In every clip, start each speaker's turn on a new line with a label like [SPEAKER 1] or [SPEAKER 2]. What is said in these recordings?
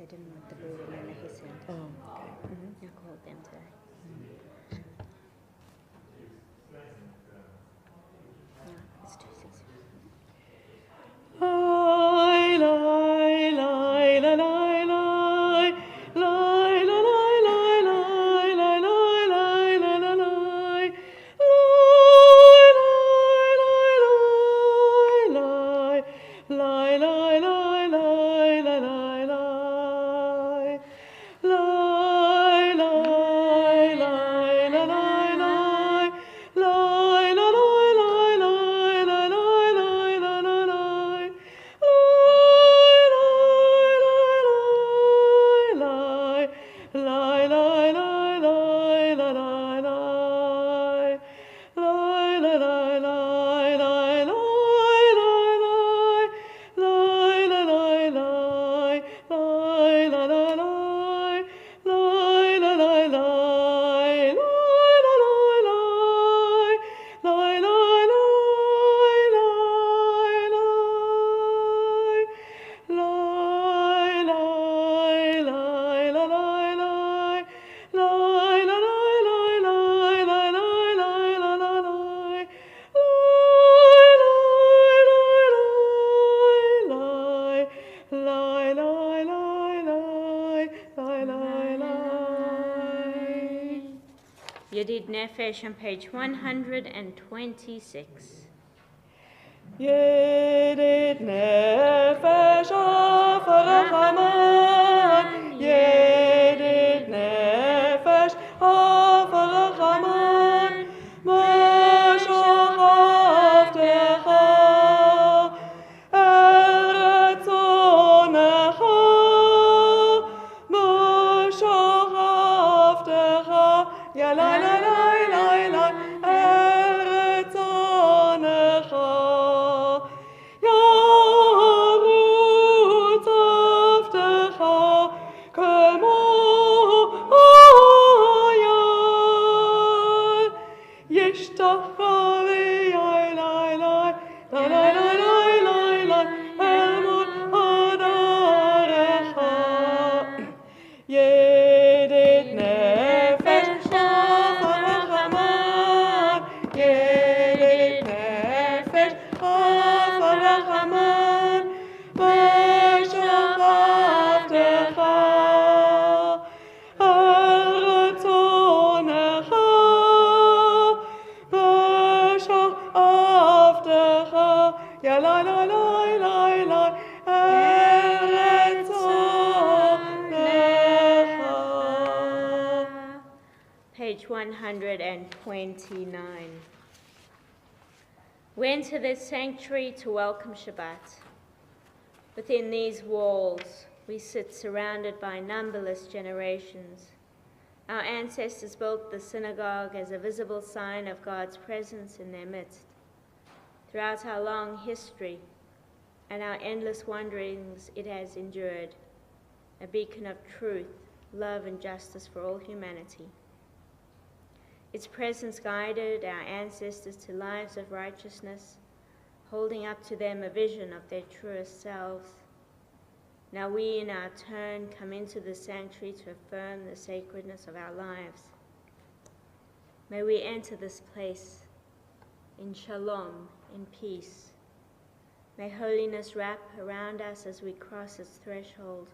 [SPEAKER 1] I didn't want the building in the his end.
[SPEAKER 2] Oh, okay.
[SPEAKER 1] I called them today. No, it's 260. Yedid Nefesh on page 126.
[SPEAKER 2] Yedid Nefesh Afarachaman, Yedid Nefesh Afarachaman, Meshachavtecha El Retzonecha, Meshachavtecha, Ya la la la la la, El Retzonecha, Yarutz Avtecha, Kemo Ayal, Yishtachavi, Ay lai lai, lai lai lai lai lai lai, Emot Adarecha, Yedid Nefesh Afarachaman, Yedid Nefesh Afarachaman, Meshachavtecha El Retzonecha, Meshachavtecha, Ya la la la la la, El Retzonecha.
[SPEAKER 1] Page 129. We enter this sanctuary to welcome Shabbat. Within these walls, we sit surrounded by numberless generations. Our ancestors built the synagogue as a visible sign of God's presence in their midst. Throughout our long history and our endless wanderings, it has endured, a beacon of truth, love, and justice for all humanity. Its presence guided our ancestors to lives of righteousness, holding up to them a vision of their truest selves. Now we, in our turn, come into the sanctuary to affirm the sacredness of our lives. May we enter this place in shalom, in peace. May holiness wrap around us as we cross its threshold,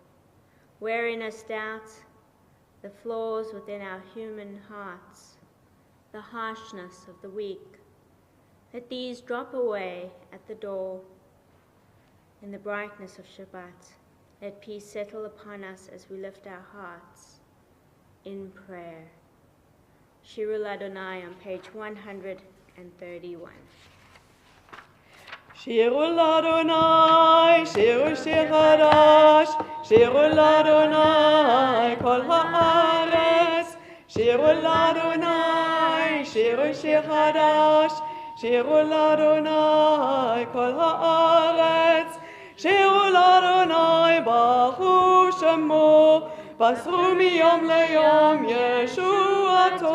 [SPEAKER 1] wearing us doubt, the flaws within our human hearts, the harshness of the weak. Let these drop away at the door. In the brightness of Shabbat, let peace settle upon us as we lift our hearts in prayer. Shirul Adonai on page 131.
[SPEAKER 2] Shirul Adonai, Shirul Shir Hadash, Shirul Adonai, Kol Haaretz, Shirul Adonai, Shirul Shir Hadash, Shirul Adonai, Kol Haaretz, Shirul Adonai, Baruch Shemo, Basru miyom leyom Yeshuato,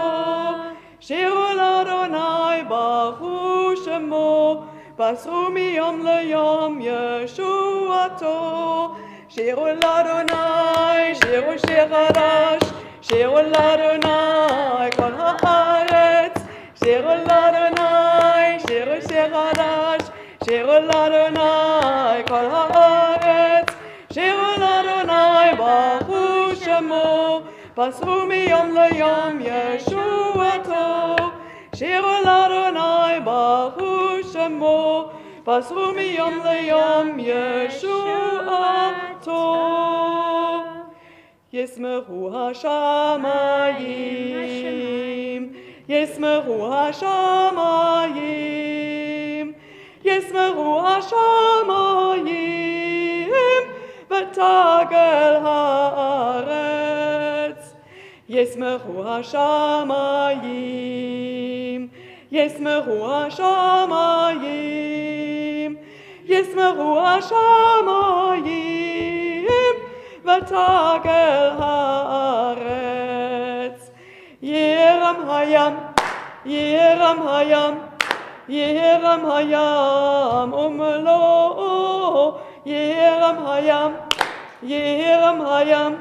[SPEAKER 2] Shirul Adonai, Baruch Shemo, Basru miyom leyom Yeshuato, שירו לאדוני, שירו שיר חדש, שירו לאדוני כל הארץ, שירו לאדוני, שירו שיר חדש, שירו לאדוני כל הארץ, שירו לאדוני ברכו שמו, פסעו מיום ליום ישועתו, שירו לאדוני ברכו שמו, פסעו מיום ליום ישועתו. ישמחו השמיים, ישמחו השמיים, ישמחו השמיים, ותגל הארץ. ישמחו השמיים, ישמחו השמיים, ישמחו השמיים, ותגל הארץ. ירם הים, ירם הים, ירם הים ומלואו, ירם הים, ירם הים,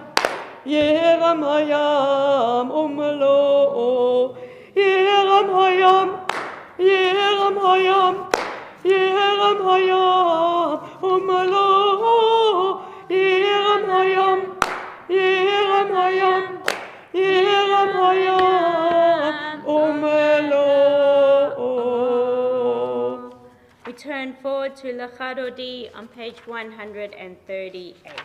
[SPEAKER 2] ירם הים ומלואו, ירם הים, ירם הים, ירם הים ומלואו, ירם הים, ירם הים, ירם הים ומלואו.
[SPEAKER 1] We turn forward to Lecha Dodi on page 138.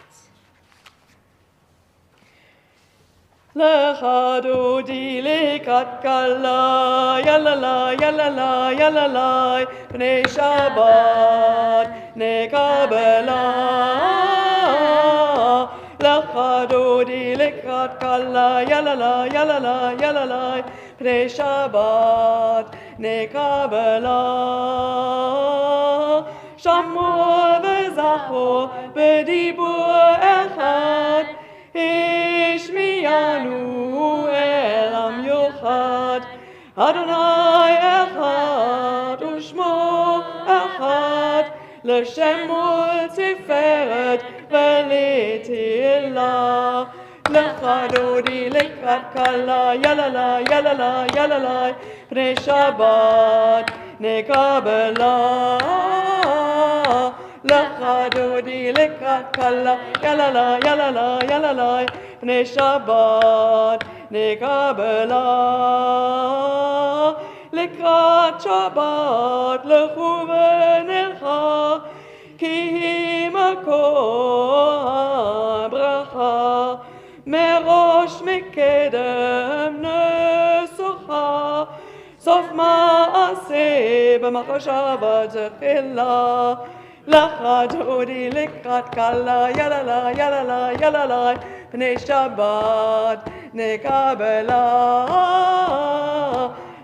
[SPEAKER 2] לך דודי לקראת כלה, יללה, יללה, יללה, פני שבת נקבלה. לך דודי לקראת כלה, יללה, יללה, יללה, פני שבת נקבלה. שמעו וזכו בדיבור אחד, השמיענו אל עם יוחד, אדוני אחד ושמו אחד, לשם ולתפארת ולתהילה. לך דודי לקראת כלה, יללה, יללה, יללה, פני שבת נקבלה. לך דודי לקראת כלה, יללה, יללה, יללה, פני שבת נקבלה. לקראת שבת לכו ונלכה, כי היא מקור הברכה, מראש מקדם נסוכה, סוף מעשה במחשבה תחילה. לך דודי לקראת כלה, יללה, יללה, יללה, פני שבת נקבלה.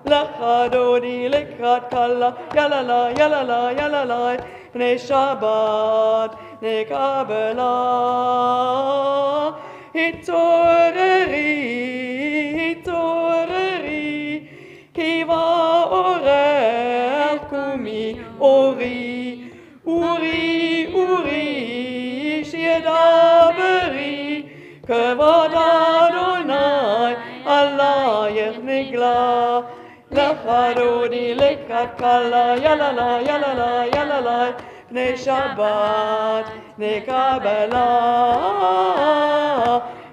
[SPEAKER 2] לך דודי לקראת כלה, יללה, יללה, יללה, פני שבת נקבלה. התעוררי, התעוררי, כי באורך קומי אורי. אורי, אורי, שידברי, כבוד אדוני עלייך נגלה. לך דודי לקראת כלה, יללה, יללה, יללה, פני שבת נקבלה.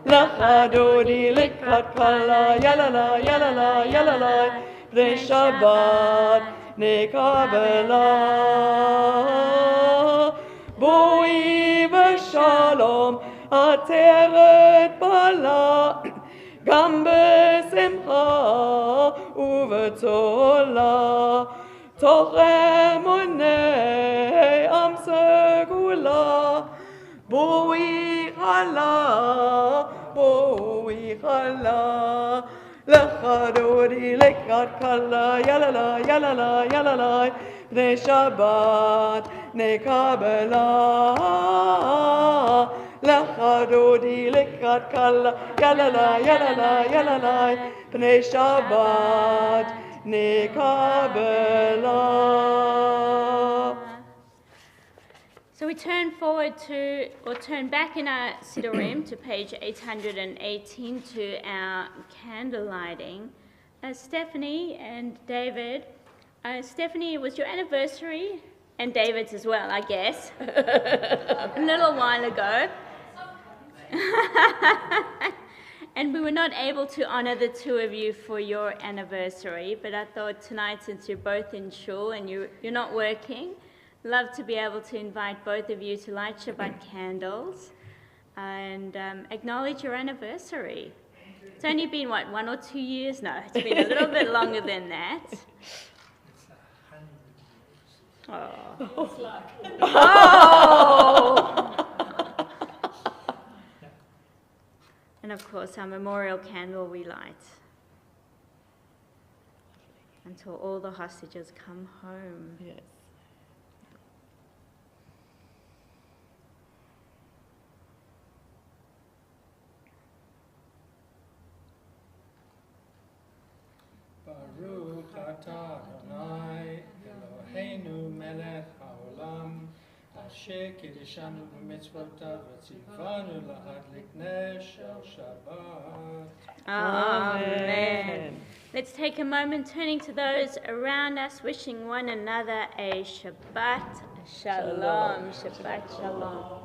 [SPEAKER 2] לך דודי לקראת כלה, יללה, יללה, יללה, פני שבת נקבלה. בואי בשלום עטרת בלה, גם בשמחה ובצולה, תוך אמוני עם סגולה. בואי חלה, בואי חלה. לך דודי לקראת כלה, יללה, יללה, יללה, פני שבת נקבלה. לך דודי לקראת כלה, יללה, יללה, יללה, פני שבת נקבלה.
[SPEAKER 1] So we turn back in our Siddurim to page 818 to our candle lighting. Stephanie and David, Stephanie, it was your anniversary, and David's as well, I guess, a little while ago. And we were not able to honor the two of you for your anniversary, but I thought tonight, since you're both in shul and you're not working, love to be able to invite both of you to light Shabbat candles and acknowledge your anniversary. It's only been, 1 or 2 years? No, it's been a little bit longer than that. Oh. And of course, our memorial candle we light until all the hostages come home.
[SPEAKER 2] Yes.
[SPEAKER 3] Baruch atah Adonai Eloheinu melech haolam asher kiddushanu b'mitzvotav v'tzivanu lahadlik ner shel Shabbat.
[SPEAKER 1] Amen. Let's take a moment turning to those around us, wishing one another a Shabbat Shalom. Shabbat Shalom.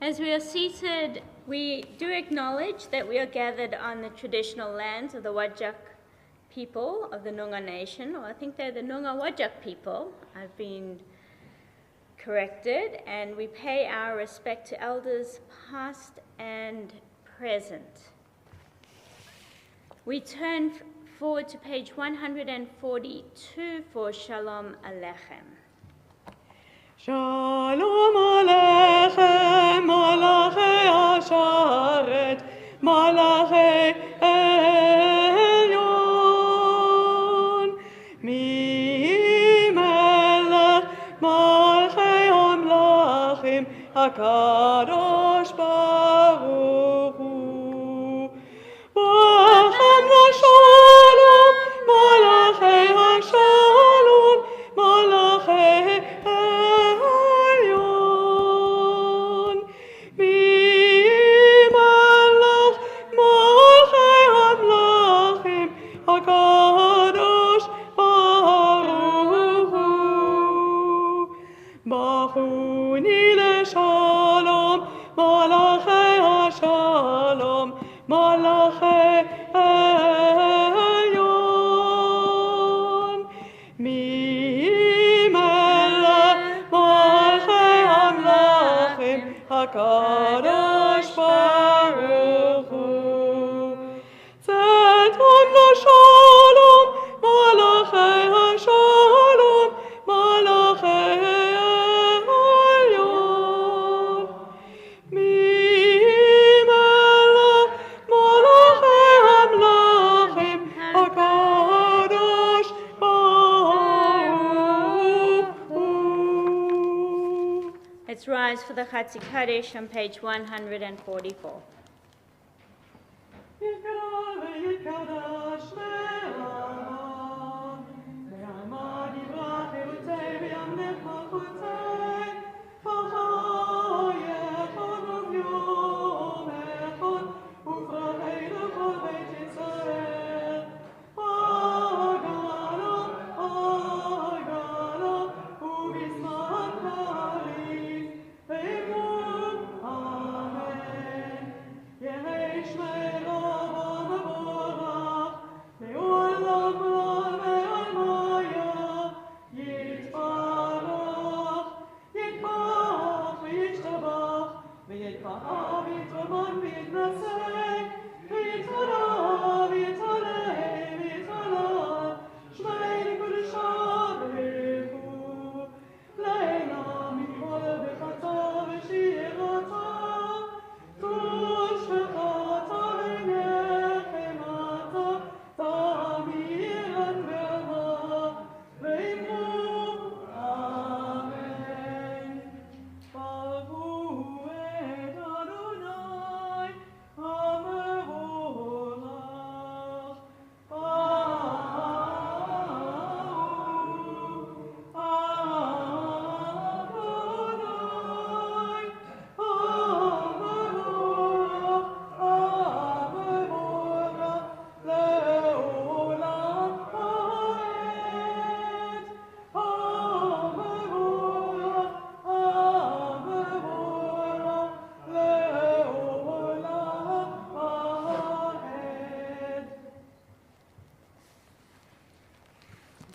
[SPEAKER 1] As we are seated, we do acknowledge that we are gathered on the traditional lands of the Wajak people of the Noongar Nation, or I think they're the Noongar Wajak people. I've been corrected, and we pay our respect to elders past and present. We turn forward to page 142 for Shalom Aleichem.
[SPEAKER 2] Shalom Aleichem, Malachei Asharet, Malachei Elyon, Mi Melech Malchei Amlachim, HaKadosh Baruch Hu. Bachem LaShalom, Malachei HaShalom, Malachei Elyon, Mi Melech Malchei Amlachim, HaKadosh Baruch Hu. Bachuni LeShalom, Malachei HaShalom, Malachei Elyon, Mi Melech Malchei Amlachim, HaKadosh Baruch Hu. Tzedkom LaShalom, Malachei HaShalom, Malachei Elyon, Mi Melech
[SPEAKER 1] for the Chatzi Kaddish on page 144.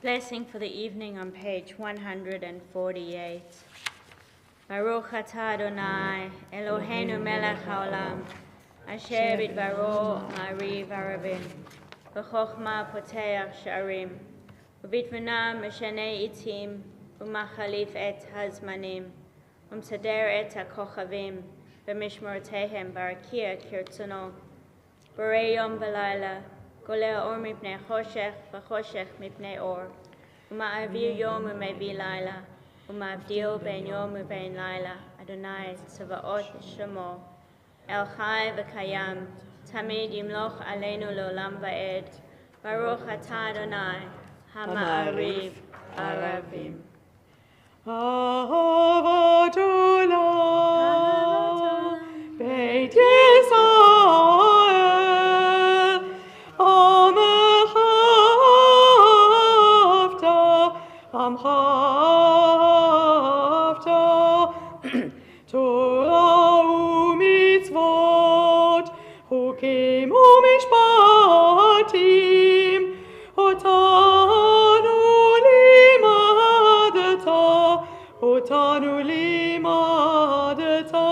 [SPEAKER 1] Blessing for the evening on page 148. Baruch atah Adonai, Eloheinu melech haolam, asher bidvaro ma'ariv arabim, b'chokhmah poteach sha'arim, u'bitvanam meshaneh itim, u'machalif et hazmanim, u'msader et ha'kochavim, b'mishmortehem barakia kirtzono, borei yom v'layla, goleh or mipnei choshech, v'choshech mipnei or, u'ma'avir yom u'mevi layla, u'ma'avdil ben yom u'ben layla, Adonai tzavaot shemo, El chai v'kayam, tamid yimloch aleinu le'olam va'ed, Baruch atah Adonai, ha'ma'ariv arabim.
[SPEAKER 2] Ahavat olam, Beit Yisrael, amcha avta, Torah u'mitzvot, chukim u'mishpatim, otanu limadeta,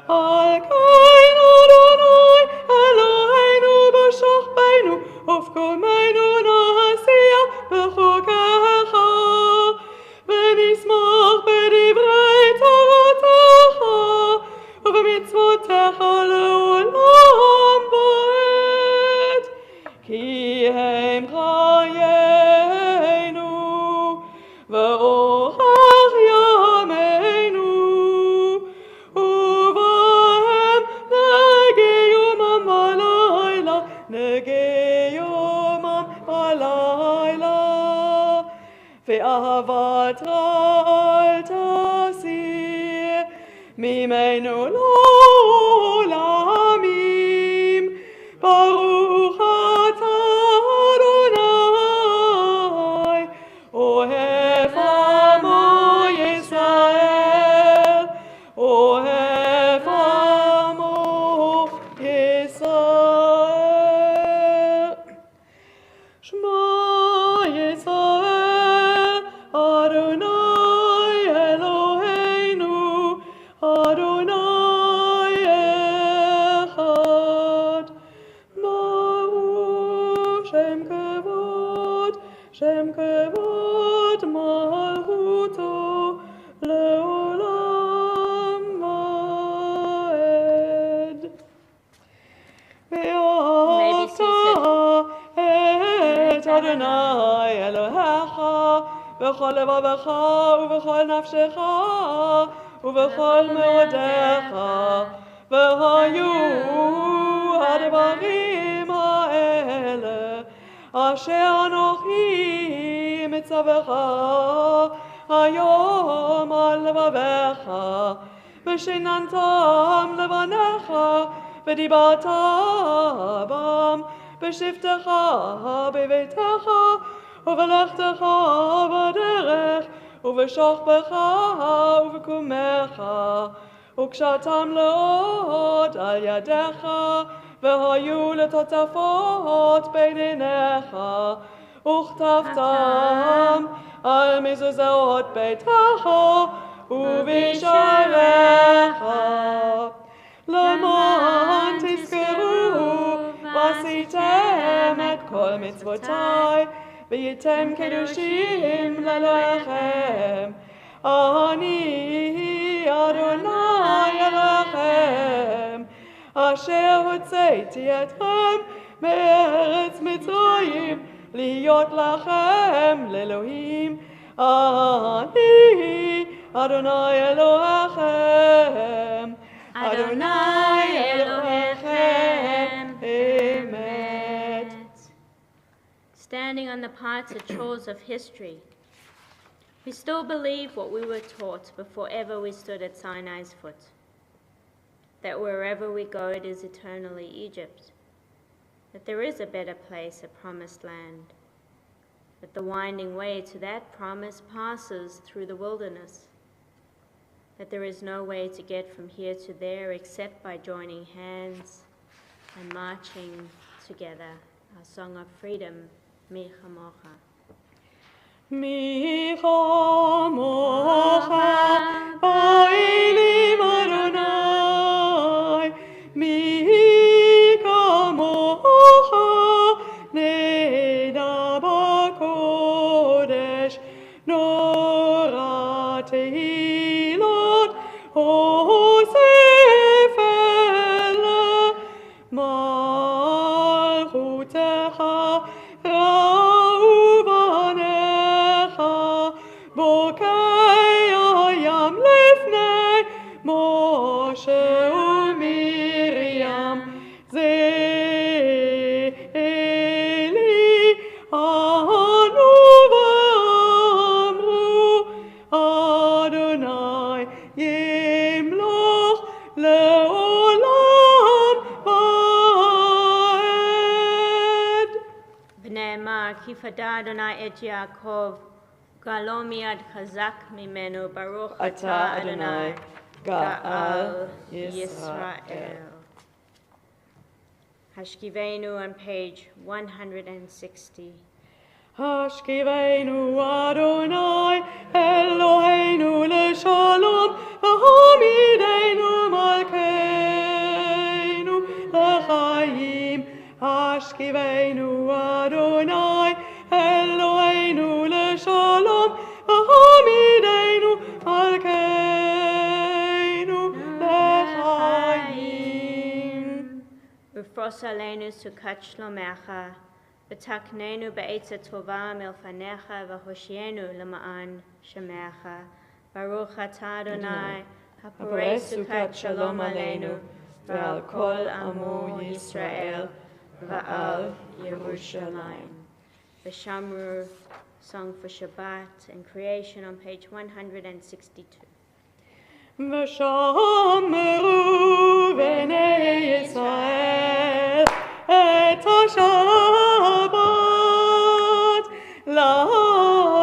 [SPEAKER 2] al kain Adonai, Eloheinu b'shachbeinu, ufkomeinu na'asiyah b'chokecha, v'nismach b'divrei toratecha, ובמצוותיך לעולם ועד, כי הם חיינו ואורך ימינו, ובהם נגי יומם ולילה, נגי יומם ולילה, ואהבת רע אל תסיר ממנו לעולמים. ברוך אתה אדוני, אוהב עמו ישראל, אוהב עמו ישראל. שמע ישראל, אדוני אלוהינו, אדוני אחד. מהו שם כבוד מלכותו לעולם ועד. ואהבת את אדוני אלוהיך בכל לבבך ובכל נפשך ובכל מאודיך, והיו הדברים האלה, אשר אנוכי מצווך היום על לבביך, ושיננתם לבניך, ודיברת בם בשבתך בביתך, ובלכתך בדרך, ובשוכבך ובקומך, וקשרתם לאות על ידיך, והיו לטוטפות בין עיניך, וכתבתם על מזוזות ביתך ובשעריך, למען תזכרו ועשיתם את כל מצוותיי, והייתם קדושים לאלוהיכם. אני אדוני אלוהיכם, אשר הוצאתי אתכם מארץ מצרים, להיות לכם לאלוהים. אני אדוני אלוהיכם, אדוני אלוהיכם אמת.
[SPEAKER 1] Standing on the parts or chores of history, we still believe what we were taught before ever we stood at Sinai's foot, that wherever we go it is eternally Egypt, that there is a better place, a promised land, that the winding way to that promise passes through the wilderness, that there is no way to get from here to there except by joining hands and marching together. Our song of freedom, Mi Chamocha.
[SPEAKER 2] Mi chamocha ba'elim Adonai, mi kamocha neda b'kodesh, nora tehilot hosef ele, malchutecha
[SPEAKER 1] Kifada Adonai et Yaakov, Galo miyad chazak mimenu, Baruch atah Adonai, Ga'al Yisrael. Hashkivenu on page 160.
[SPEAKER 2] Hashkivenu Adonai, Eloheinu leshalom, v'hamidenu malkeinu l'chaim. Hashkivenu Adonai, Eloheinu leshalom, v'hamidenu malkeinu l'chaim.
[SPEAKER 1] Ufros aleinu sukat shlomecha, v'taknenu be'etza tova milfanecha, v'hoshienu l'ma'an shemecha. Baruch atah Adonai, haporei sukat shalom aleinu, v'al kol amo Yisrael, v'al Yerushalayim. The Shamru song for Shabbat and creation on page 162.
[SPEAKER 2] V'shamru b'nei Yisrael et ha-Shabbat,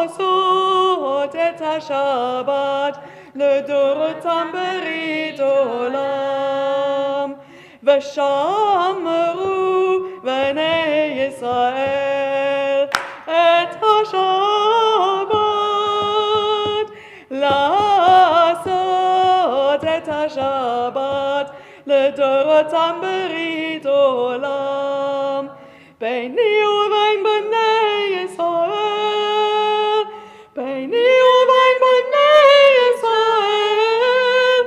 [SPEAKER 2] לעשות את השבת לדורותם ברית עולם. ושמרו בני ישראל את השבת, לעשות את השבת לדורותם ברית עולם. ביני ובין בני ישראל, ביני ובין בני ישראל,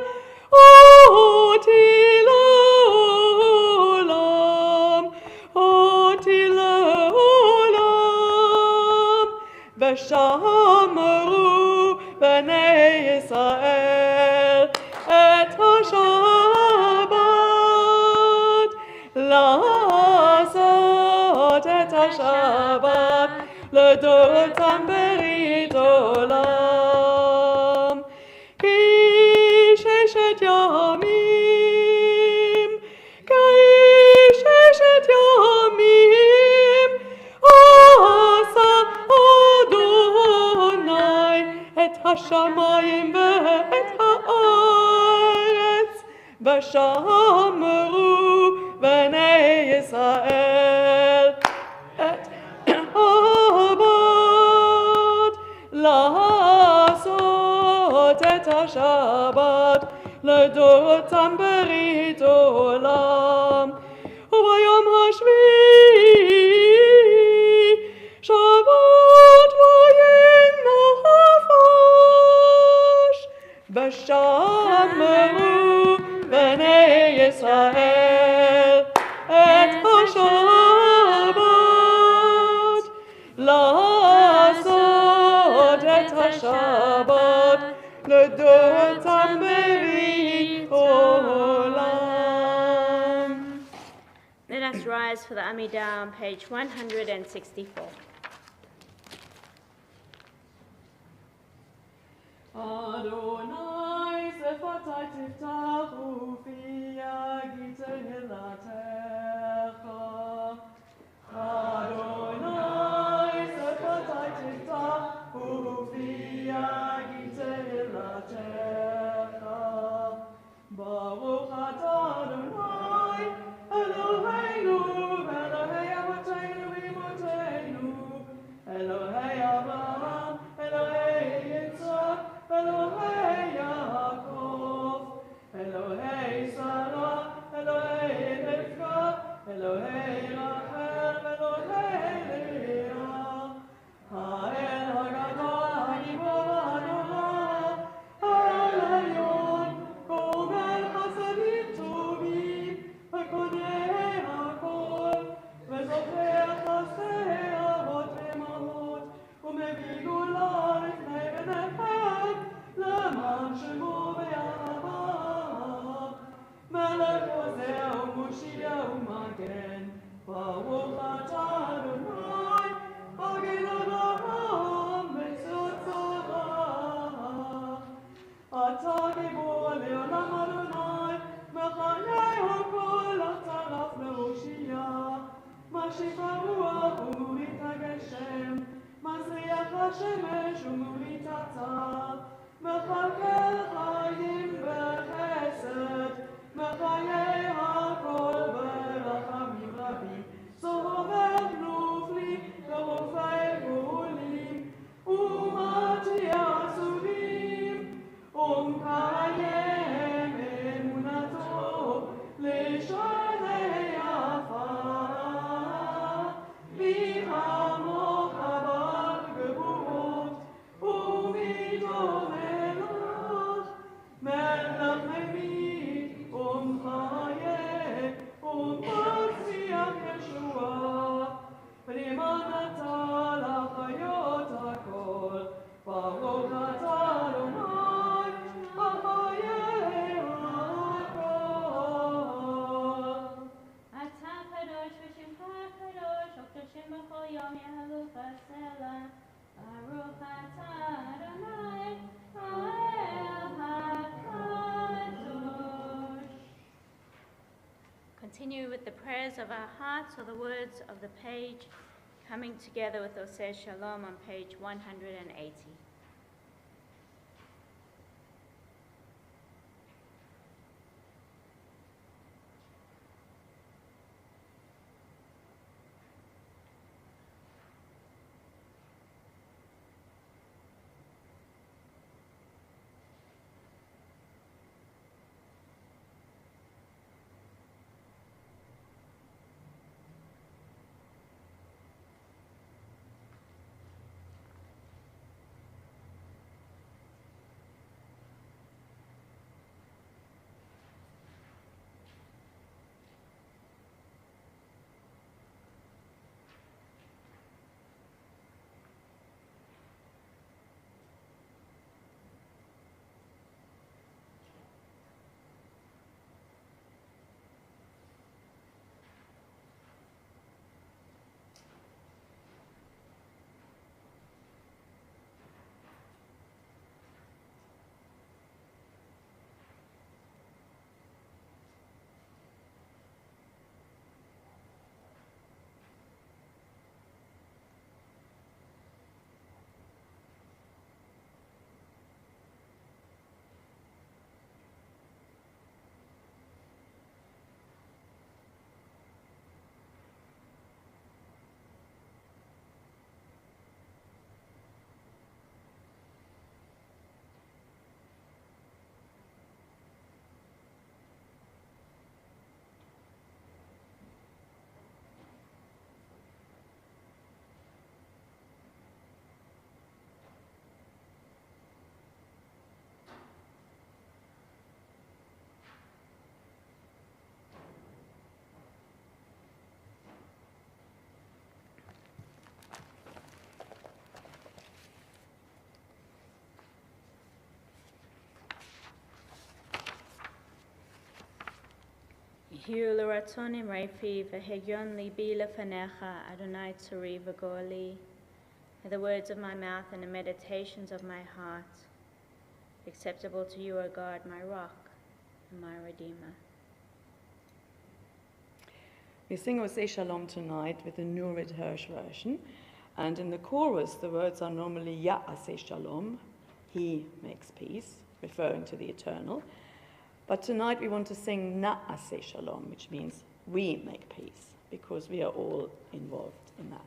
[SPEAKER 2] אותי לעולם, אותי לעולם. ושמרו בני ישראל לעשות את השבת לדורותם ברית עולם. כי ששת ימים, עשה אדוני את השמיים ואת הארץ, ושמרו בני ישראל את השבת, לעשות את השבת לדורותם ברית עולם. וביום השביעי שבת וינפש, ושמרו בני ישראל את השבת, לעשות את השבת לדורותם ברית עולם.
[SPEAKER 1] Let us rise for the Amidah on page 164.
[SPEAKER 2] Adonai sefati tiftachu fi yagi tehillatcha. Adonai sefati tiftachu fi yagi tehillatcha. Baruch atah Adonai Eloheinu Elohei Avotenu v'Imotenu, Elohei Avraham, Elohei Yitzchak, Elohei Yaakov, Elohei Sarah, Elohei Rivka, Elohei Rachel, Elohei Leah, Ha'el HaGadol HaGibor HaNorah, Ha'el Elyon, Gomel Chasadim Tovim, HaKoneh HaKol, וזוכר חסדי אבות ואמהות, ומביא גאולה לפני בניכם, למען שמו ויעבר. מלך עוזר ומושיע ומגן, ברוך אתה אדוני, מגן אברהם וצאצאיו. אתה גיבור לעולם אדוני, מחיי הכל אתה רב להושיע. משיב הרוח ומוריד הגשם, מזריח השמש ומוריד הצר, מכלכל חיים בחסד, מחיי הכל ברחמים רבים, סובב נופלי ורופא גאולים, ומרתיע אסורים, ומקיים אמונתו לשני עפר. מחמוך בר גבורות ומתומנות, מלך ממית ומחיה ומצליח ישועה, פרימנת לחיות הכל, ברוך אתה אדוני החיי הכל.
[SPEAKER 1] אתה קדוש ושמך קדוש, וקדושים בכל יום יהללוך סלע. ברוך אתה אדוני האל הקדוש. Continue with the prayers of our hearts or the words of the page, coming together with Oseh Shalom on page 180. Hiu l'ratzon imrefi v'hegyon libi lefanecha Adonai tzuri v'goli. May the words of my mouth and the meditations of my heart be acceptable to you, O God, my rock and my redeemer.
[SPEAKER 2] We sing Oseh Shalom tonight with the Nurit Hirsch version, and in the chorus the words are normally Ya'aseh Shalom, he makes peace, referring to the eternal. But tonight we want to sing Na'aseh Shalom, which means we make peace, because we are all involved in that.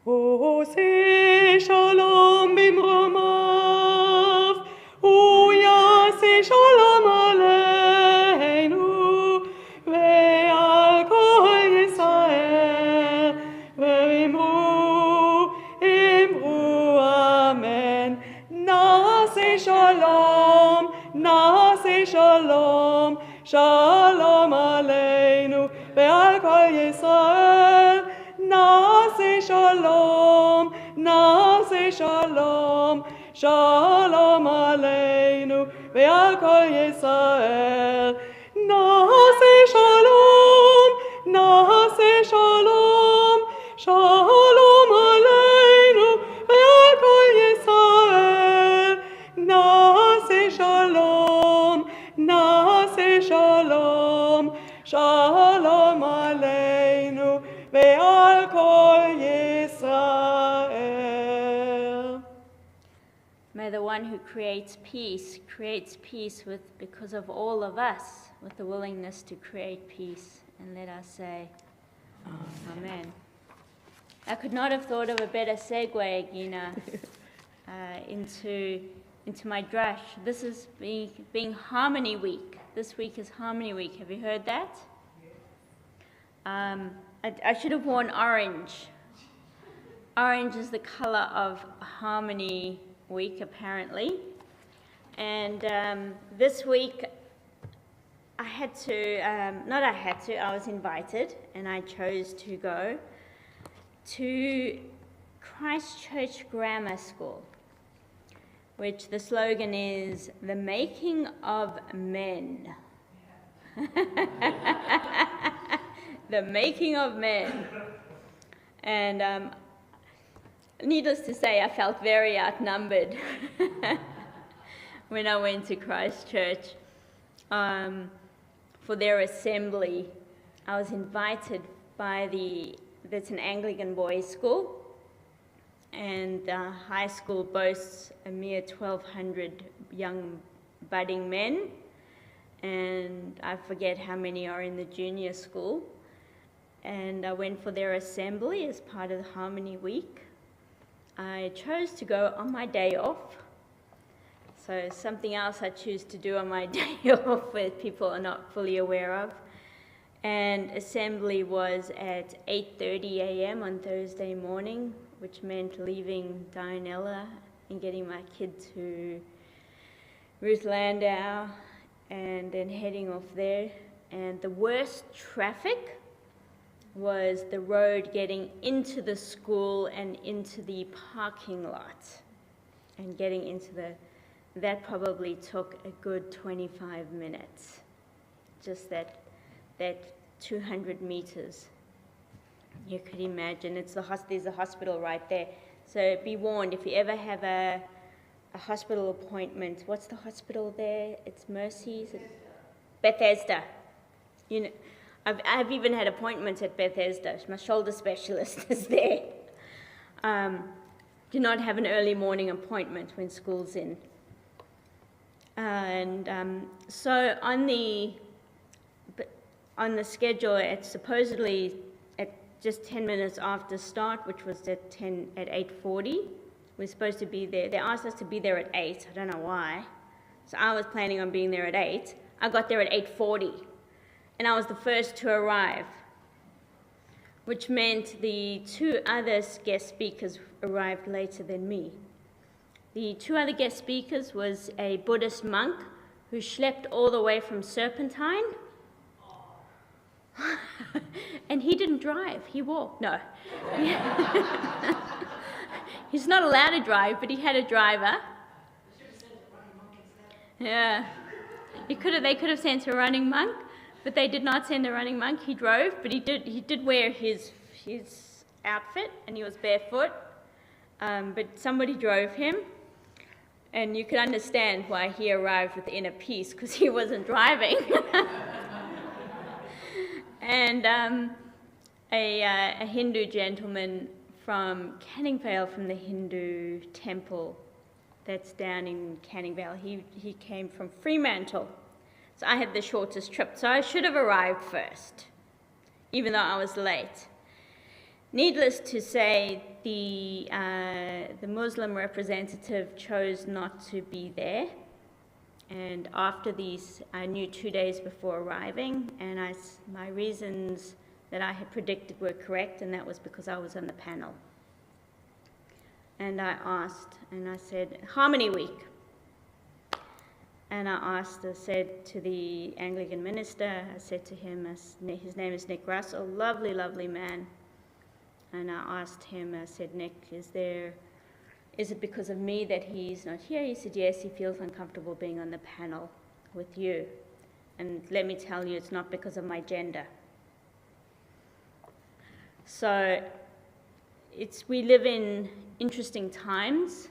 [SPEAKER 2] Oseh Shalom bimromav, Uyaseh Shalom aleinu, ve'al kol Yisrael, ve'imru, imru, amen. Na'aseh Shalom, Na'aseh Shalom, Shalom aleinu, ve'al kol Yisrael. Na'aseh Shalom, Na'aseh Shalom, Shalom aleinu, ve'al kol Yisrael. Na'aseh Shalom, Na'aseh Shalom, Shalom aleinu, ve'al kol Yisrael. Na'aseh Shalom, Na'aseh Shalom, Shalom aleinu, ve'al kol Yisrael.
[SPEAKER 1] May the one who creates peace because of all of us, with the willingness to create peace. And let us say, Amen. I could not have thought of a better segue, Gina, into my drush. This is being Harmony Week. This week is Harmony Week. Have you heard that? I should have worn orange. Orange is the color of Harmony Week, apparently. And this week, I was invited, and I chose to go to Christchurch Grammar School, which the slogan is, "The Making of Men." The making of men. And needless to say, I felt very outnumbered when I went to Christchurch for their assembly. I was invited by that's an Anglican boys' school, and the high school boasts a mere 1,200 young budding men, and I forget how many are in the junior school. And I went for their assembly as part of the Harmony Week. I chose to go on my day off. So something else I choose to do on my day off that people are not fully aware of. And assembly was at 8:30 a.m. on Thursday morning, which meant leaving Dianella and getting my kid to Ruth Landau and then heading off there. And the worst traffic was the road getting into the school and into the parking lot. And getting into that probably took a good 25 minutes. Just that 200 meters. You could imagine, there's a hospital right there. So be warned, if you ever have a hospital appointment, what's the hospital there? It's Mercy's? Bethesda. You know, I've even had appointments at Bethesda. My shoulder specialist is there. Do not have an early morning appointment when school's in. And so on the schedule, it's supposedly at just 10 minutes after start, which was at 8:40. We're supposed to be there. They asked us to be there at 8. I don't know why. So I was planning on being there at 8. I got there at 8:40. And I was the first to arrive, which meant the two other guest speakers arrived later than me. The two other guest speakers was a Buddhist monk who schlepped all the way from Serpentine. And he didn't drive, he walked. No. He's not allowed to drive, but he had a driver. Yeah. They could have sent a running monk. But they did not send a running monk. He drove, but he did wear his outfit, and he was barefoot. But somebody drove him, and you could understand why he arrived with inner peace, because he wasn't driving. And a Hindu gentleman from Canning Vale, from the Hindu temple that's down in Canning Vale, he came from Fremantle. So I had the shortest trip, so I should have arrived first, even though I was late. Needless to say, the Muslim representative chose not to be there. And after these, I knew 2 days before arriving, and my reasons that I had predicted were correct, and that was because I was on the panel. And I asked, and I said, Harmony Week. And I said to the Anglican minister, I said to him, his name is Nick Russell, lovely, lovely man. And I asked him, I said, Nick, is it because of me that he's not here? He said, yes, he feels uncomfortable being on the panel with you. And let me tell you, it's not because of my gender. So we live in interesting times.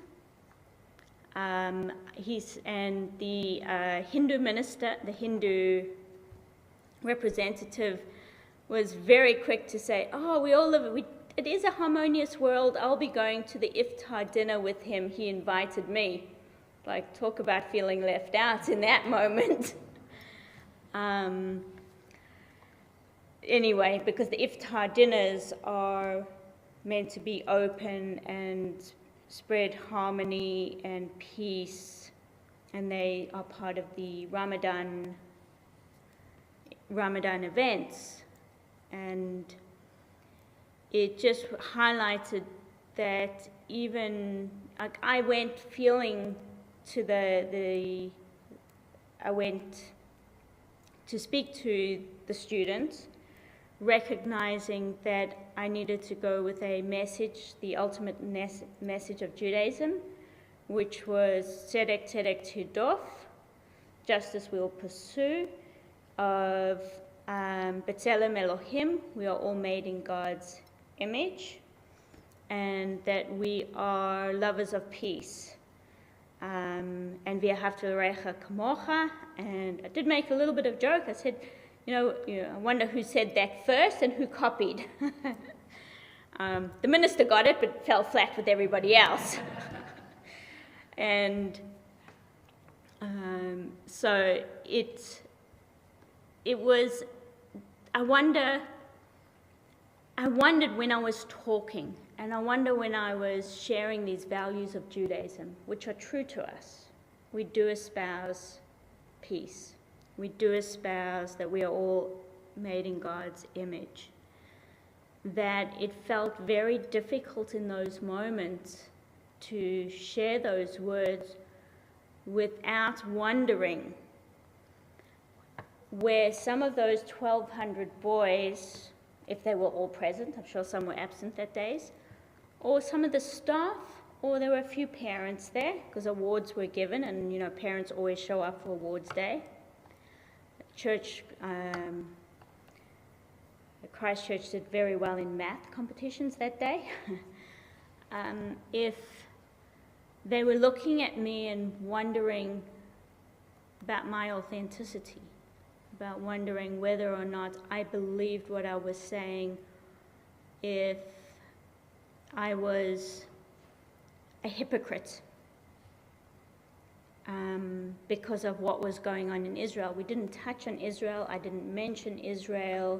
[SPEAKER 1] The Hindu minister, the Hindu representative, was very quick to say, oh, it is a harmonious world. I'll be going to the iftar dinner with him. He invited me. Like, talk about feeling left out in that moment. Anyway, because the iftar dinners are meant to be open and spread harmony and peace, and they are part of the Ramadan events. And it just highlighted that even, like, I went to speak to the students, recognizing that I needed to go with a message, the ultimate message of Judaism, which was Tzedek Tzedek Tidof, justice we'll pursue, of B'Tselem Elohim, we are all made in God's image, and that we are lovers of peace. And V'ahavta l'recha kamocha, and I did make a little bit of joke. I said, I wonder who said that first and who copied. The minister got it, but fell flat with everybody else. And so it was, I wondered when I was talking, and I wonder when I was sharing these values of Judaism, which are true to us. We do espouse peace. We do espouse that we are all made in God's image. That it felt very difficult in those moments to share those words without wondering where some of those 1,200 boys, if they were all present, I'm sure some were absent that days, or some of the staff, or there were a few parents there, because awards were given, and parents always show up for awards day. Church, Christchurch did very well in math competitions that day. If they were looking at me and wondering about my authenticity, about wondering whether or not I believed what I was saying, if I was a hypocrite because of what was going on in Israel. We didn't touch on Israel. I didn't mention Israel.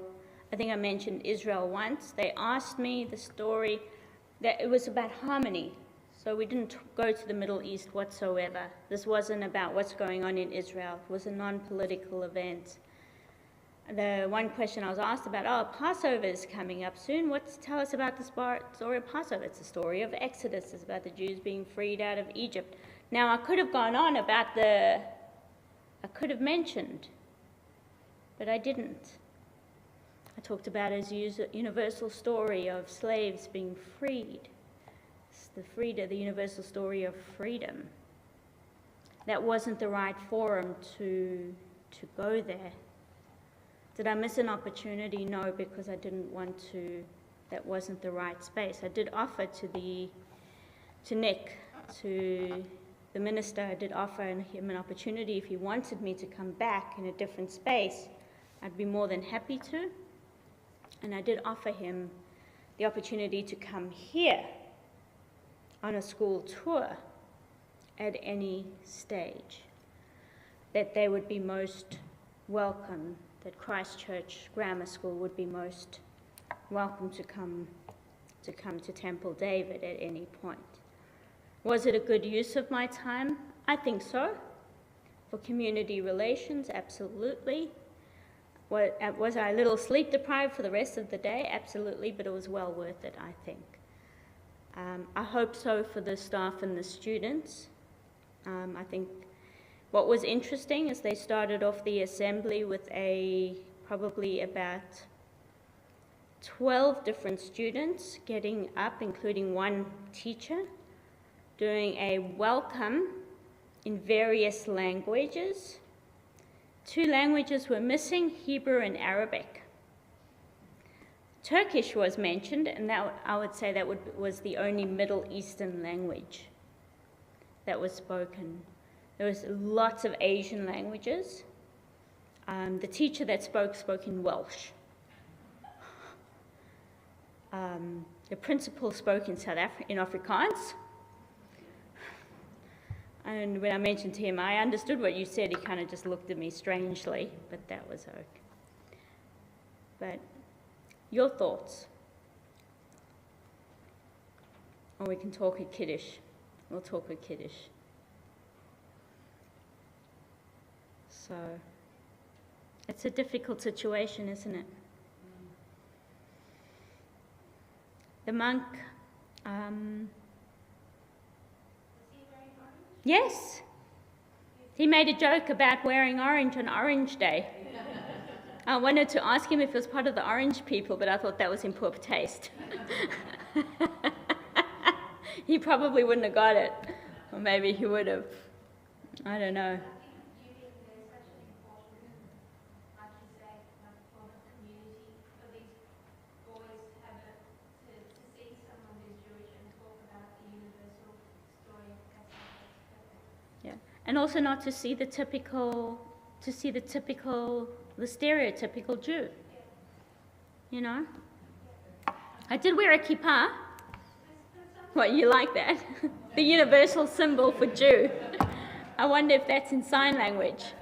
[SPEAKER 1] I think I mentioned Israel once. They asked me the story that it was about harmony. So we didn't go to the Middle East whatsoever. This wasn't about what's going on in Israel. It was a non-political event. The one question I was asked about, Passover is coming up soon. Tell us about the story of Passover. It's the story of Exodus. It's about the Jews being freed out of Egypt. Now, I could have gone on about I could have mentioned, but I didn't. I talked about it as a universal story of slaves being freed. It's the universal story of freedom. That wasn't the right forum to go there. Did I miss an opportunity? No, because I didn't want to. That wasn't the right space. I did offer to Nick, to the minister, I did offer him an opportunity if he wanted me to come back in a different space. I'd be more than happy to. And I did offer him the opportunity to come here on a school tour at any stage, that they would be most welcome, that Christchurch Grammar School would be most welcome to come to Temple David at any point. Was it a good use of my time? I think so. For community relations, absolutely. Was I a little sleep deprived for the rest of the day? Absolutely, but it was well worth it, I think. I hope so for the staff and the students. I think what was interesting is they started off the assembly with probably about 12 different students getting up, including one teacher, doing a welcome in various languages. 2 languages were missing, Hebrew and Arabic. Turkish was mentioned, and I would say that was the only Middle Eastern language that was spoken. There was lots of Asian languages. The teacher that spoke in Welsh. The principal spoke in in Afrikaans. And when I mentioned to him, I understood what you said, he kind of just looked at me strangely, but that was okay. But your thoughts? Or we can talk at Kiddush. We'll talk at Kiddush. So, it's a difficult situation, isn't it? The monk, yes, he made a joke about wearing orange on Orange Day. I wanted to ask him if he was part of the orange people, but I thought that was in poor taste. He probably wouldn't have got it, or maybe he would have. I don't know. And also not to see the stereotypical Jew. You know? I did wear a kippah. What, you like that? The universal symbol for Jew. I wonder if that's in sign language.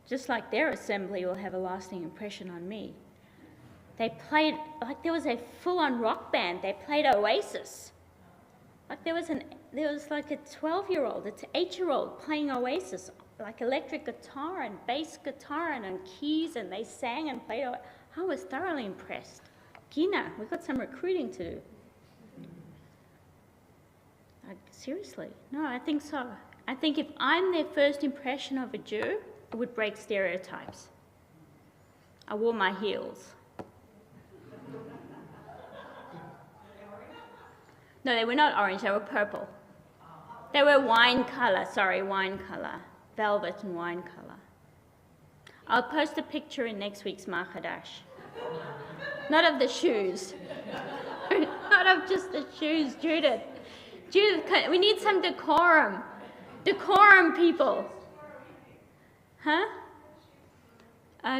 [SPEAKER 1] Just like their assembly will have a lasting impression on me. They played, like there was a full-on rock band, they played Oasis. Like there was like a 12-year-old, an 8-year-old playing Oasis, like electric guitar and bass guitar and on keys, and they sang and played. I was thoroughly impressed. Gina, we've got some recruiting to do. Seriously, no, I think so. I think if I'm their first impression of a Jew, it would break stereotypes. I wore my heels. No, they were not orange, they were purple. They were wine colour, velvet and wine colour. I'll post a picture in next week's Mahadash. Not of the shoes. Not of just the shoes, Judith. Judith, we need some decorum. Decorum, people. Huh?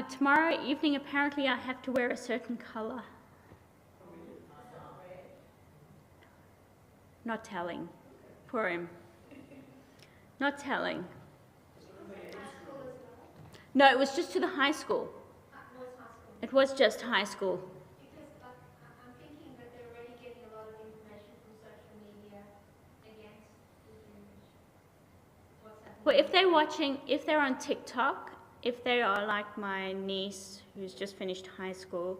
[SPEAKER 1] Tomorrow evening, apparently, I have to wear a certain colour. Not telling. Purim. Not telling. No, it was just to the high school. It was just high school.
[SPEAKER 4] Because I'm thinking that they're already getting a lot of information from social media against the Jewish. What's happening?
[SPEAKER 1] Well, if they're on TikTok, if they are like my niece who's just finished high school,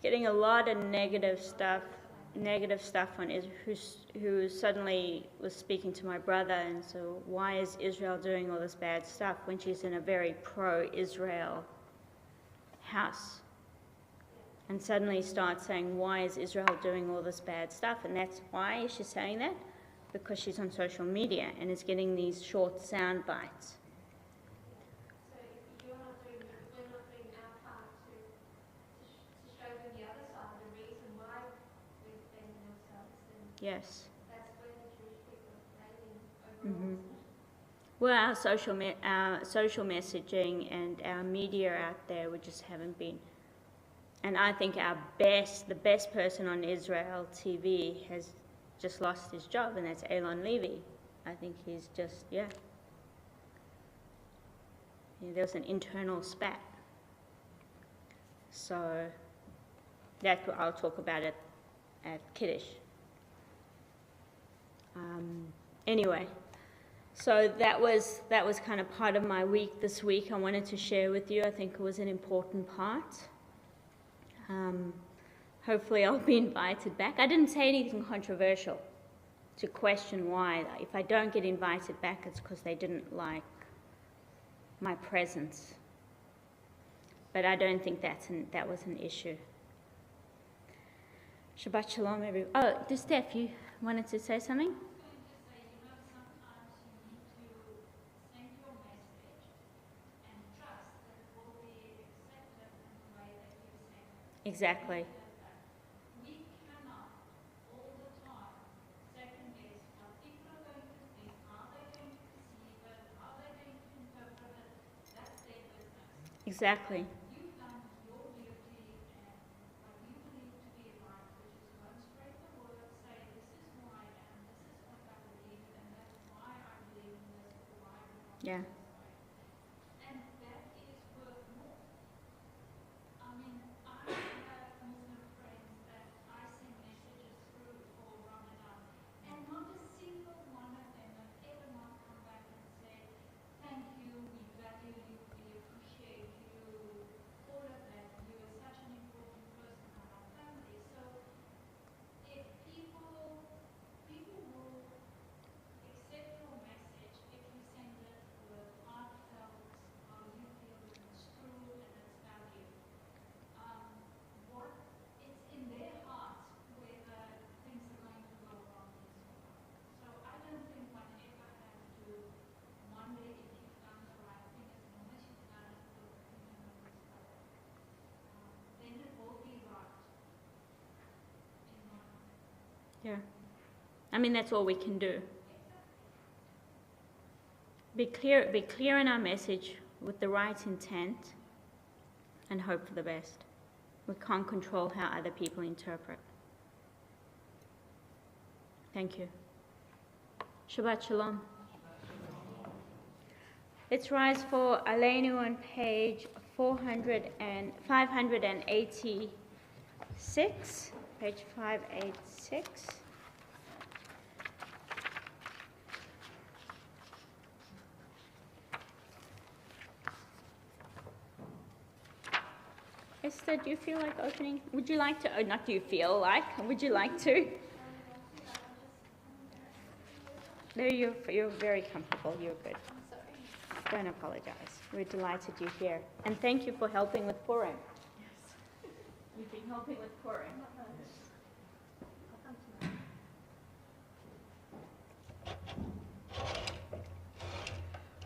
[SPEAKER 1] getting a lot of negative stuff on Israel, who suddenly was speaking to my brother, and so why is Israel doing all this bad stuff when she's in a very pro-Israel house and suddenly start saying, why is Israel doing all this bad stuff? And that's why she's saying that, because she's on social media and is getting these short sound bites.
[SPEAKER 4] So if we're not doing our part to show them the other side, the reason why we're defending ourselves, then
[SPEAKER 1] Yes.
[SPEAKER 4] that's where the Jewish people are failing overall.
[SPEAKER 1] Mhm. Well, our social messaging and our media out there, we just haven't been. And I think the best person on Israel TV has just lost his job, and that's Elon Levy. I think he's just, yeah, there was an internal spat. So I'll talk about it at Kiddush. Anyway. So that was kind of part of my week this week. I wanted to share with you. I think it was an important part. Hopefully I'll be invited back. I didn't say anything controversial to question why. If I don't get invited back, it's because they didn't like my presence. But I don't think that was an issue. Shabbat Shalom, everyone. Oh, Steph, you wanted to say something? Exactly.
[SPEAKER 5] We cannot all the time second guess what people are going to think, how they're going to perceive it, how they're going to interpret it. That's their business.
[SPEAKER 1] Exactly.
[SPEAKER 5] You've done your duty and what you believe to be right, which is go and spread the word, say this is who I am, this is what I believe, and that's why I believe in this, or why I belong
[SPEAKER 1] Yeah.
[SPEAKER 5] to this way. And that is worth more. I mean, I have Muslim friends that I send messages through for Ramadan, and not a single one of them have ever not come back and said, thank you, we value you, we appreciate you, all of that. You are such an important person in our family. So if people will accept your message if you send it with heartfelt, how you feel it is true and its value. What it's in their hearts whether things are going to go wrong or not. So I don't think one ever has to wonder if you've done the right thing, as long as you've done it with the kingdom of respect. Then it will be right in my mind.
[SPEAKER 1] Yeah. I mean, that's all we can do. Be clear in our message with the right intent and hope for the best. We can't control how other people interpret. Thank you. Shabbat Shalom. Let's rise for Aleinu on page 586. Page 586. Esther, do you feel like opening? Would you like to? Oh, not do you feel like? Would you like to? No, you're very comfortable. You're good.
[SPEAKER 4] I'm sorry.
[SPEAKER 1] Don't apologize. We're delighted you're here. And thank you for helping with Purim.
[SPEAKER 2] Yes.
[SPEAKER 1] You've been helping with Purim.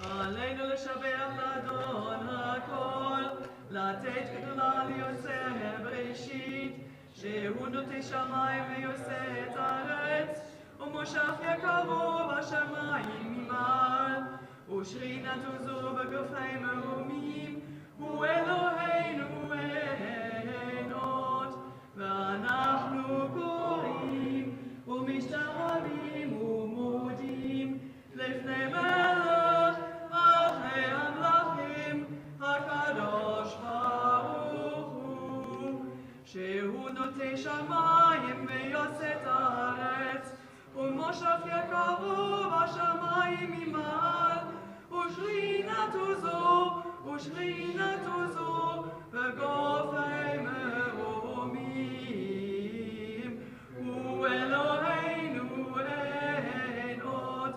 [SPEAKER 6] עלינו לשבח לאדון הכל, לתת גדולה ליוצא בראשית, שהוא נוטה שמיים ויוצא את הארץ, ומושך יקרו בשמיים ממעל, ושכינת עוזו בגופי מרומים, הוא אלוהינו אין עוד, ואנחנו קוראים ומשתחווים ומודים לפני מלך מלכי המלכים הקדוש ברוך הוא, שהוא נוטה שמיים ויוצא את הארץ, ומושב יקרו בשמיים ממעל, ושכינת עוזו בגופי מרומים, הוא אלוהינו אין עוד,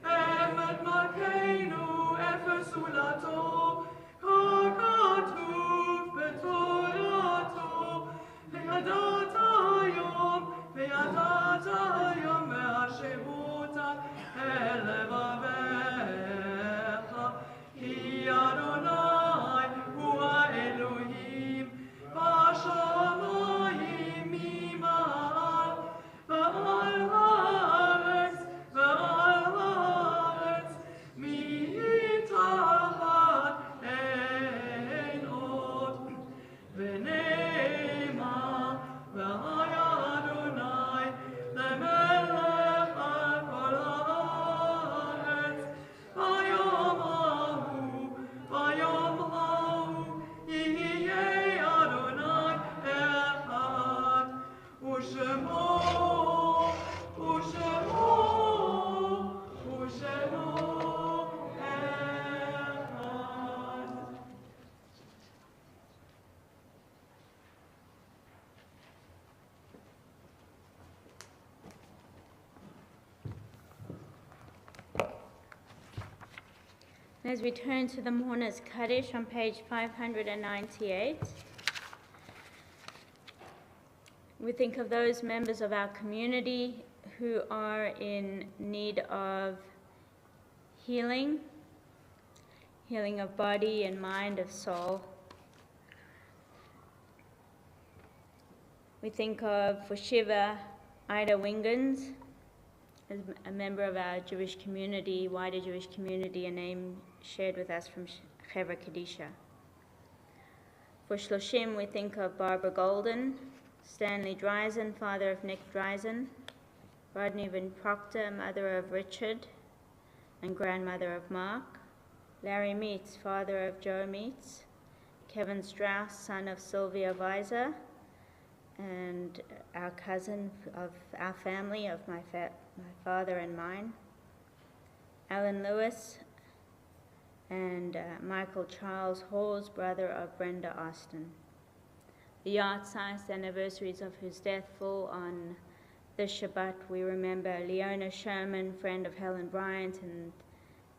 [SPEAKER 6] אמת מלכנו אפס זולתו, ככתוב בתורה
[SPEAKER 1] As we turn to the Mourner's Kaddish on page 598, we think of those members of our community who are in need of healing of body and mind, of soul. We think of, for Shiva, Ida Wingens, as a member of our Jewish community, wider Jewish community, a name shared with us from Chevra Kadisha. For Shloshim, we think of Barbara Golden, Stanley Dreisen, father of Nick Dreisen, Rodney Van Proctor, mother of Richard and grandmother of Mark, Larry Meets, father of Joe Meets, Kevin Strauss, son of Sylvia Weiser, and our cousin of our family, of my father and mine, Alan Lewis, and Michael Charles Hawes, brother of Brenda Austin. The yard-sized anniversaries of whose death fall on this Shabbat, we remember Leona Sherman, friend of Helen Bryant and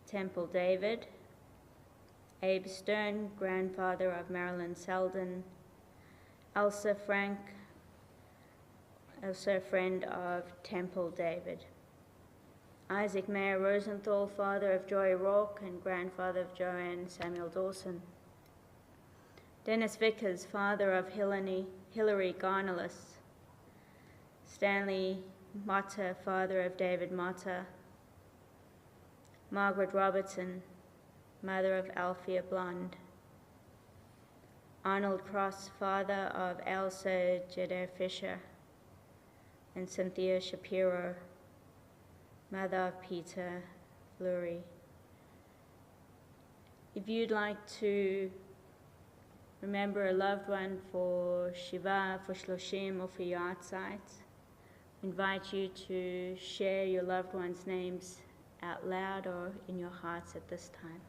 [SPEAKER 1] Temple David, Abe Stern, grandfather of Marilyn Selden, Elsa Frank, also a friend of Temple David, Isaac Mayer Rosenthal, father of Joy Rourke and grandfather of Joanne Samuel Dawson, Dennis Vickers, father of Hilary Garnelis, Stanley Motta, father of David Motta, Margaret Robertson, mother of Althea Blonde, Arnold Cross, father of Elsa Jeder Fisher, and Cynthia Shapiro, mother of Peter Fleury. If you'd like to remember a loved one for Shiva, for Shloshim, or for Yahrzeit, we invite you to share your loved ones' names out loud or in your hearts at this time.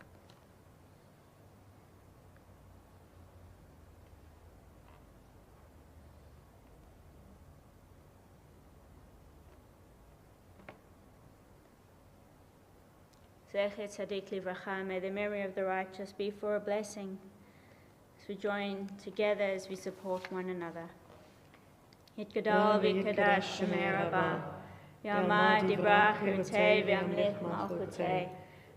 [SPEAKER 1] Zecher Tzadik Livracha, may the memory of the righteous be for a blessing as we join together as we support one another. Yitgadal v'yitgadash Shemei Rabbah, Yamad Yibrach Yutei v'yamlich Malchutei,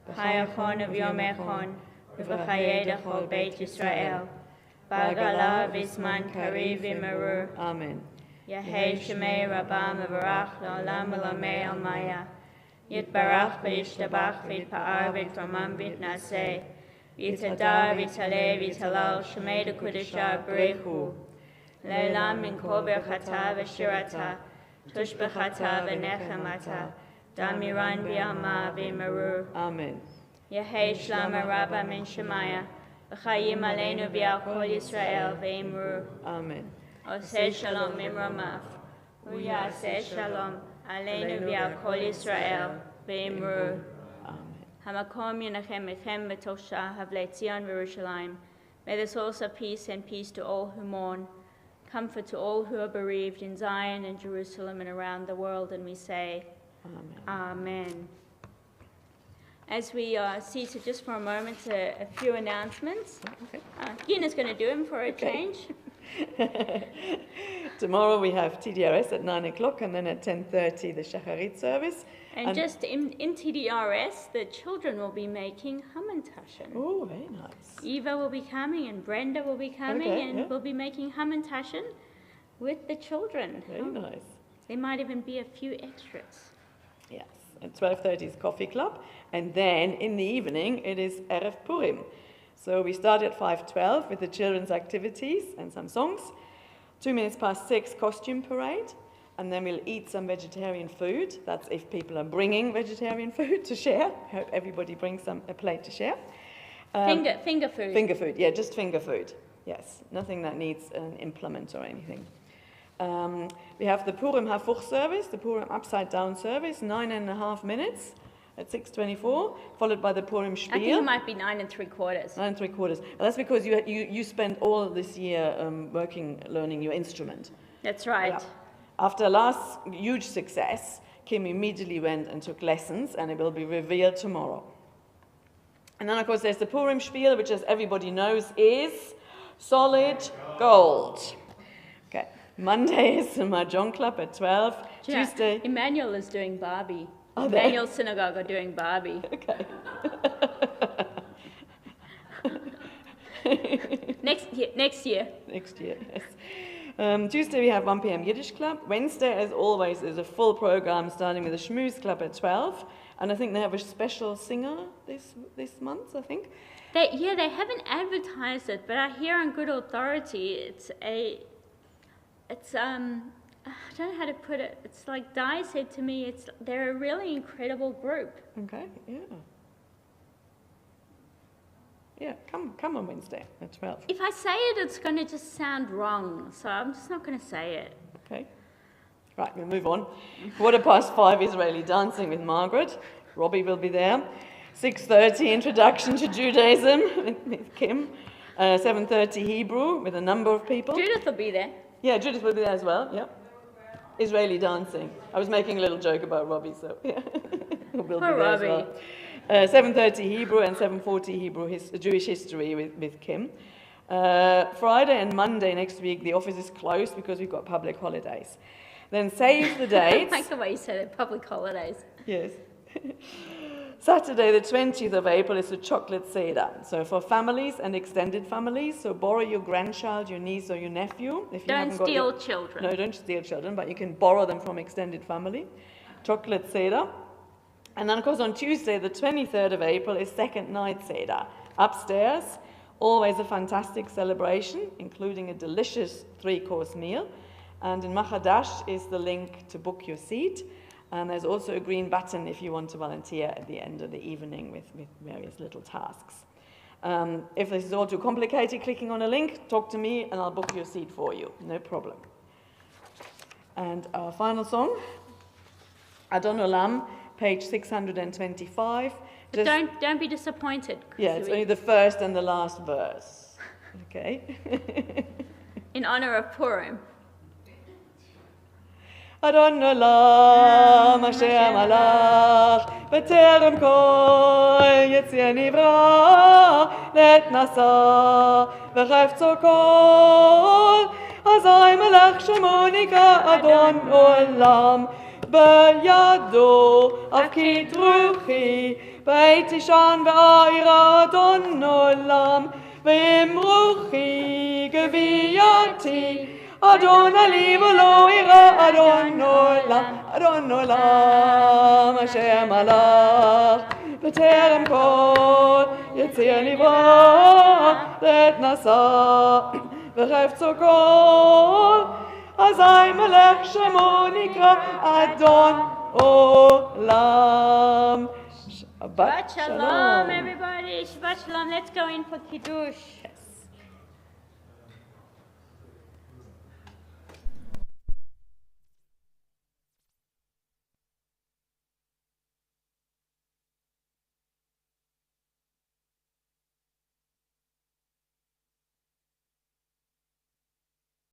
[SPEAKER 1] B'chayachon v'yomechon, v'chayedach ol Beit Yisrael, Ba'gala v'zman kariv v'merur.
[SPEAKER 2] Amen.
[SPEAKER 1] Yahei Shemei Rabbah mevarach la'olam u'lamei almaya. Yitbarach v'yishtabach v'yitpa'ar v'yitramam v'yitnaseh, v'yitadar v'yitaleh v'yitalal Shemei d'Kudashah B'rechu, Le'olam min kol berchata v'shirata, tush b'chata v'nechemata, damiran v'yama v'merur.
[SPEAKER 2] Amen.
[SPEAKER 1] Yehei shlama rabba min shemaya, v'chayim aleinu v'yal kol Yisrael v'emru.
[SPEAKER 2] Amen.
[SPEAKER 1] Oseh shalom mimramav, u'yaseh shalom aleinu v'yal kol Yisrael v'emru.
[SPEAKER 2] Amen.
[SPEAKER 1] Hamakom yinachem echem v'tosha havlei Tzion v'Yerushalayim. May the source of peace and peace to all who mourn, comfort to all who are bereaved in Zion and Jerusalem and around the world, and we say,
[SPEAKER 2] Amen.
[SPEAKER 1] Amen. As we are seated just for a moment, a few announcements.
[SPEAKER 2] Okay.
[SPEAKER 1] Gina's going to do them for a change.
[SPEAKER 2] Tomorrow we have TDRS at 9 o'clock and then at 10:30 the Shacharit service.
[SPEAKER 1] And just in TDRS, the children will be making Hamantaschen.
[SPEAKER 2] Oh, very nice.
[SPEAKER 1] Eva will be coming and Brenda will be coming and we'll be making Hamantaschen with the children.
[SPEAKER 2] Very nice.
[SPEAKER 1] There might even be a few extras.
[SPEAKER 2] Yes. At 12:30 is Coffee Club. And then in the evening it is Erev Purim. So we start at 5:12 with the children's activities and some songs. 2 minutes past 6, costume parade. And then we'll eat some vegetarian food. That's if people are bringing vegetarian food to share. Hope everybody brings a plate to share.
[SPEAKER 1] Finger food.
[SPEAKER 2] Finger food, yeah, just finger food. Yes, nothing that needs an implement or anything. We have the Purim Hafuch service, the Purim upside down service, 9.5 minutes at 6:24, followed by the Purim Spiel.
[SPEAKER 1] I think it might be 9 3/4.
[SPEAKER 2] 9 3/4. Well, that's because you spent all this year learning your instrument.
[SPEAKER 1] That's right.
[SPEAKER 2] Yeah. After last huge success, Kim immediately went and took lessons, and it will be revealed tomorrow. And then, of course, there's the Purim spiel, which, as everybody knows, is solid gold. Okay. Monday is the Mahjong Club at 12.
[SPEAKER 1] Yeah,
[SPEAKER 2] Tuesday.
[SPEAKER 1] Emmanuel is doing Barbie.
[SPEAKER 2] Are they?
[SPEAKER 1] Emmanuel Synagogue are doing Barbie.
[SPEAKER 2] Okay.
[SPEAKER 1] Next year.
[SPEAKER 2] Next year, yes. Tuesday we have 1 p.m. Yiddish Club. Wednesday, as always, is a full program starting with the Schmooze Club at 12. And I think they have a special singer this month, I think.
[SPEAKER 1] They haven't advertised it, but I hear on good authority I don't know how to put it. It's like Di said to me, they're a really incredible group.
[SPEAKER 2] Okay, yeah. Yeah, come on Wednesday at 12.
[SPEAKER 1] If I say it, it's going to just sound wrong, so I'm just not going to say it.
[SPEAKER 2] Okay. Right, we'll move on. 5:15, Israeli dancing with Margaret. Robbie will be there. 6:30, introduction to Judaism with Kim. 7:30, Hebrew with a number of people.
[SPEAKER 1] Judith will be there.
[SPEAKER 2] Yeah, Judith will be there as well, yeah. Israeli dancing. I was making a little joke about Robbie, so yeah. We'll be there as well. 7:30 Hebrew and 7:40 Jewish history with Kim. Friday and Monday next week, the office is closed because we've got public holidays. Then save the
[SPEAKER 1] I
[SPEAKER 2] dates.
[SPEAKER 1] like the way you said it, public holidays.
[SPEAKER 2] Yes. Saturday, the 20th of April, is a chocolate Seder. So for families and extended families, so borrow your grandchild, your niece or your nephew. If you
[SPEAKER 1] Don't
[SPEAKER 2] haven't got
[SPEAKER 1] steal children.
[SPEAKER 2] No, don't steal children, but you can borrow them from extended family. Chocolate Seder. And then, of course, on Tuesday, the 23rd of April, is second night Seder. Upstairs, always a fantastic celebration, including a delicious 3-course meal. And in Mahadash is the link to book your seat. And there's also a green button if you want to volunteer at the end of the evening with various little tasks. If this is all too complicated, clicking on a link, talk to me and I'll book your seat for you. No problem. And our final song, Adon Olam, page 625.
[SPEAKER 1] But don't be disappointed.
[SPEAKER 2] Yeah, it's only the first and the last verse. Okay.
[SPEAKER 1] In honor of Purim.
[SPEAKER 2] Adon Olam, Hashem Malach, B'terem kol Yetzir Nivra, Let Nasa, V'chefzo kol, Azai Melech Shemo Nika Adon Olam, B'yado Avkit Ruchi, Beit Ishan V'ayra Adon Olam, V'im Ruchi Geviyati, Adon Ali v'lo ira Adon Olam, Hashem Malach, B'terem kol Yetzir Nivra, Let Nasa, V'chefzo kol, Azai Melech Shemo Nikra Adon Olam.
[SPEAKER 1] Shabbat Shalom, everybody. Shabbat Shalom. Let's go in for Kiddush.